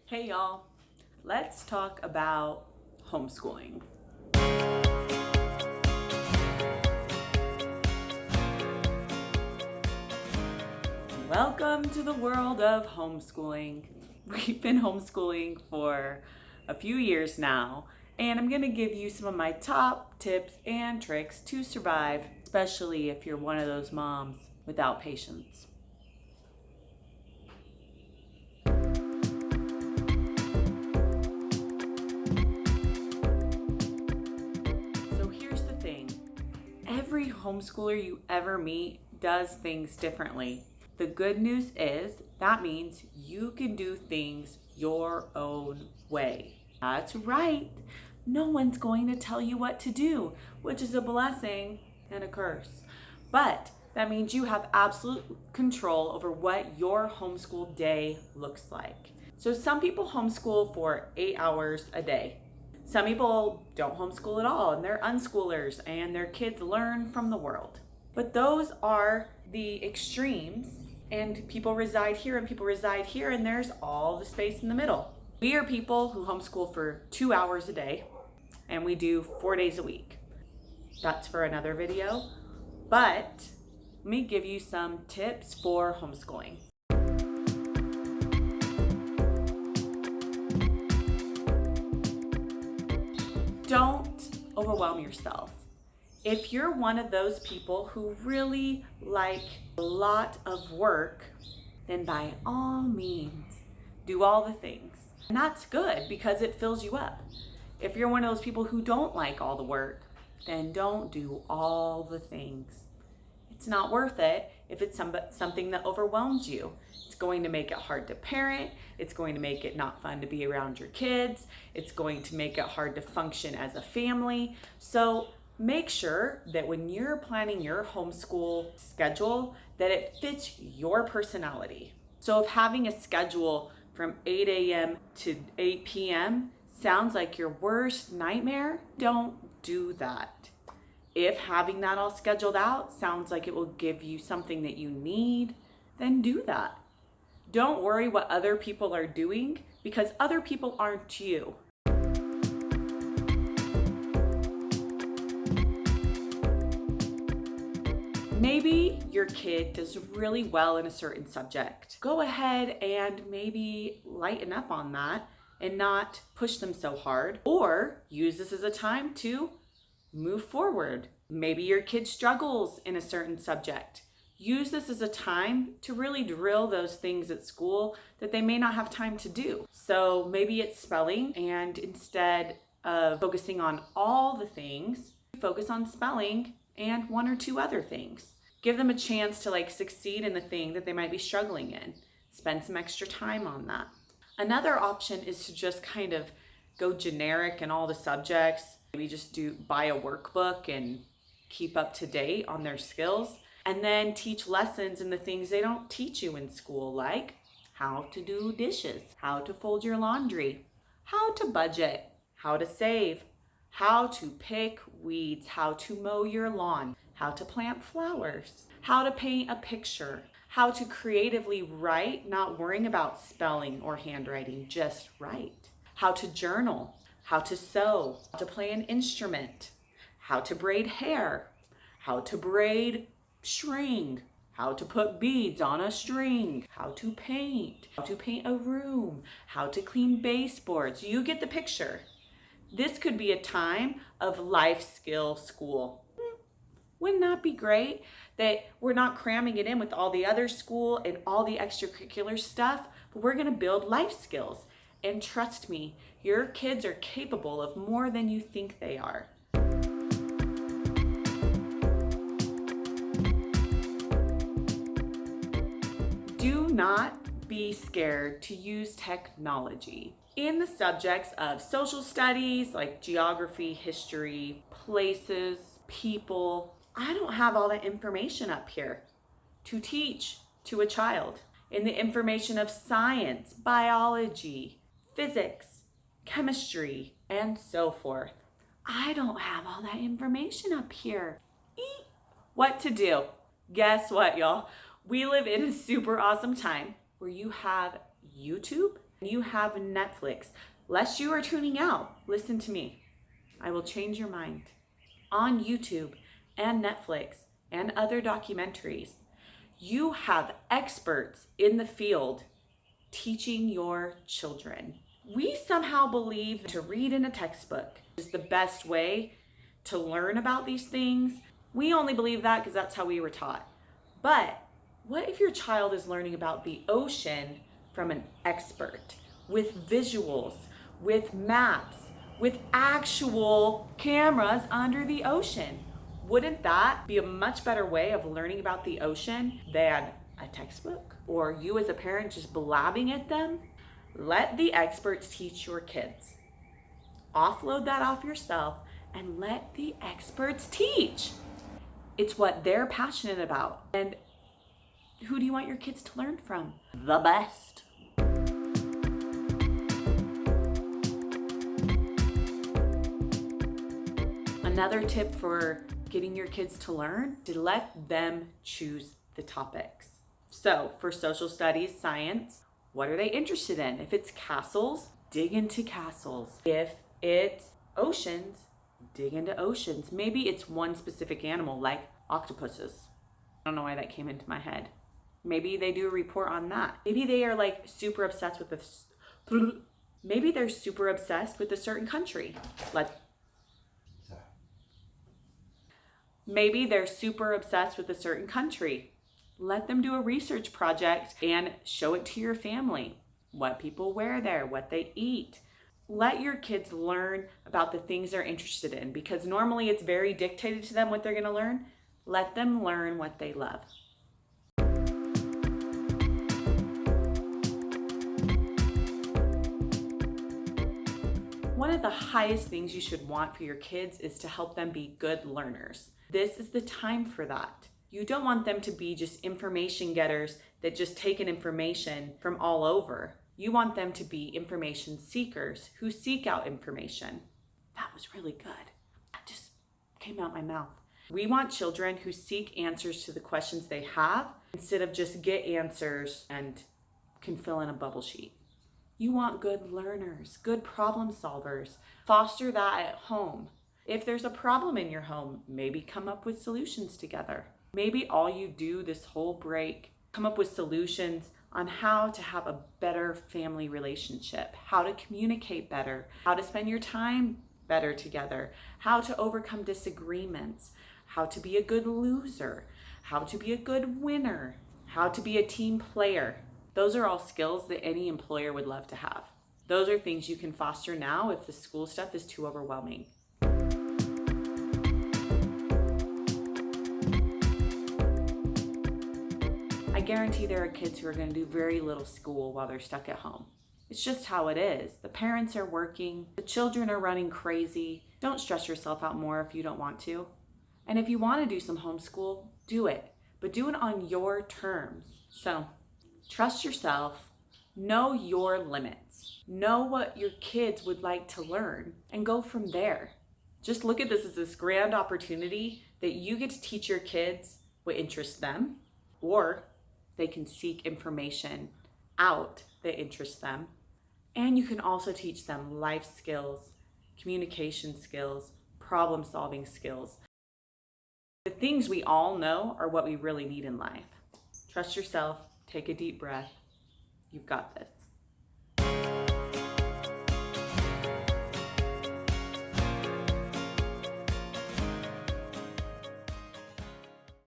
Hey y'all, let's talk about homeschooling. Welcome to the world of homeschooling. We've been homeschooling for a few years now, and I'm going to give you some of my top tips and tricks to survive, especially if you're one of those moms without patience. So here's the thing. Every homeschooler you ever meet does things differently. The good news is that means you can do things your own way. That's right. No one's going to tell you what to do, which is a blessing and a curse. But that means you have absolute control over what your homeschool day looks like. So some people homeschool for 8 hours a day. Some people don't homeschool at all and they're unschoolers and their kids learn from the world. But those are the extremes, and people reside here and people reside here, and there's all the space in the middle. We are people who homeschool for 2 hours a day and we do 4 days a week. That's for another video, but let me give you some tips for homeschooling. Don't overwhelm yourself. If you're one of those people who really like a lot of work, then by all means, do all the things. And that's good because it fills you up. If you're one of those people who don't like all the work, then don't do all the things. It's not worth it if it's something that overwhelms you. It's going to make it hard to parent. It's going to make it not fun to be around your kids. It's going to make it hard to function as a family. So make sure that when you're planning your homeschool schedule, that it fits your personality. So if having a schedule from 8 a.m. to 8 p.m. sounds like your worst nightmare, don't do that. If having that all scheduled out sounds like it will give you something that you need, then do that. Don't worry what other people are doing, because other people aren't you. Maybe your kid does really well in a certain subject. Go ahead and maybe lighten up on that and not push them so hard, or use this as a time to move forward. Maybe your kid struggles in a certain subject. Use this as a time to really drill those things at school that they may not have time to do. So maybe it's spelling, and instead of focusing on all the things, focus on spelling and one or two other things. Give them a chance to succeed in the thing that they might be struggling in. Spend some extra time on that. Another option is to just kind of go generic in all the subjects. Maybe just buy a workbook and keep up to date on their skills, and then teach lessons in the things they don't teach you in school, like how to do dishes, how to fold your laundry, how to budget, how to save, how to pick weeds, how to mow your lawn, how to plant flowers, how to paint a picture, how to creatively write, not worrying about spelling or handwriting, just write, how to journal, how to sew, how to play an instrument, how to braid hair, how to braid string, how to put beads on a string, how to paint a room, how to clean baseboards. You get the picture. This could be a time of life skill school. Wouldn't that be great that we're not cramming it in with all the other school and all the extracurricular stuff, but we're gonna build life skills. And trust me, your kids are capable of more than you think they are. Do not be scared to use technology in the subjects of social studies like geography, history, places, people. I don't have all that information up here to teach to a child. In the information of science, biology, physics, chemistry, and so forth, I don't have all that information up here. What to do? Guess what, y'all? We live in a super awesome time where you have YouTube You have Netflix. Lest you are tuning out, listen to me. I will change your mind. On YouTube and Netflix and other documentaries, you have experts in the field teaching your children. We somehow believe to read in a textbook is the best way to learn about these things. We only believe that because that's how we were taught. But what if your child is learning about the ocean from an expert, with visuals, with maps, with actual cameras under the ocean? Wouldn't that be a much better way of learning about the ocean than a textbook? Or you as a parent just blabbing at them? Let the experts teach your kids. Offload that off yourself and let the experts teach. It's what they're passionate about. And who do you want your kids to learn from? The best. Another tip for getting your kids to learn, to let them choose the topics. So for social studies, science, what are they interested in? If it's castles, dig into castles. If it's oceans, dig into oceans. Maybe it's one specific animal like octopuses. I don't know why that came into my head. Maybe they do a report on that. Maybe they are like super obsessed with this. Maybe they're super obsessed with a certain country. Maybe they're super obsessed with a certain country. Let them do a research project and show it to your family. What people wear there, what they eat. Let your kids learn about the things they're interested in, because normally it's very dictated to them what they're going to learn. Let them learn what they love. One of the highest things you should want for your kids is to help them be good learners. This is the time for that. You don't want them to be just information getters that just take in information from all over. You want them to be information seekers who seek out information. That was really good. That just came out my mouth. We want children who seek answers to the questions they have instead of just get answers and can fill in a bubble sheet. You want good learners, good problem solvers. Foster that at home. If there's a problem in your home, maybe come up with solutions together. Maybe all you do this whole break, come up with solutions on how to have a better family relationship, how to communicate better, how to spend your time better together, how to overcome disagreements, how to be a good loser, how to be a good winner, how to be a team player. Those are all skills that any employer would love to have. Those are things you can foster now if the school stuff is too overwhelming. I guarantee there are kids who are going to do very little school while they're stuck at home. It's just how it is. The parents are working, the children are running crazy. Don't stress yourself out more if you don't want to. And if you want to do some homeschool, do it, but do it on your terms. So trust yourself, know your limits, know what your kids would like to learn, and go from there. Just look at this as this grand opportunity that you get to teach your kids what interests them, or they can seek information out that interests them. And you can also teach them life skills, communication skills, problem-solving skills. The things we all know are what we really need in life. Trust yourself, take a deep breath. You've got this.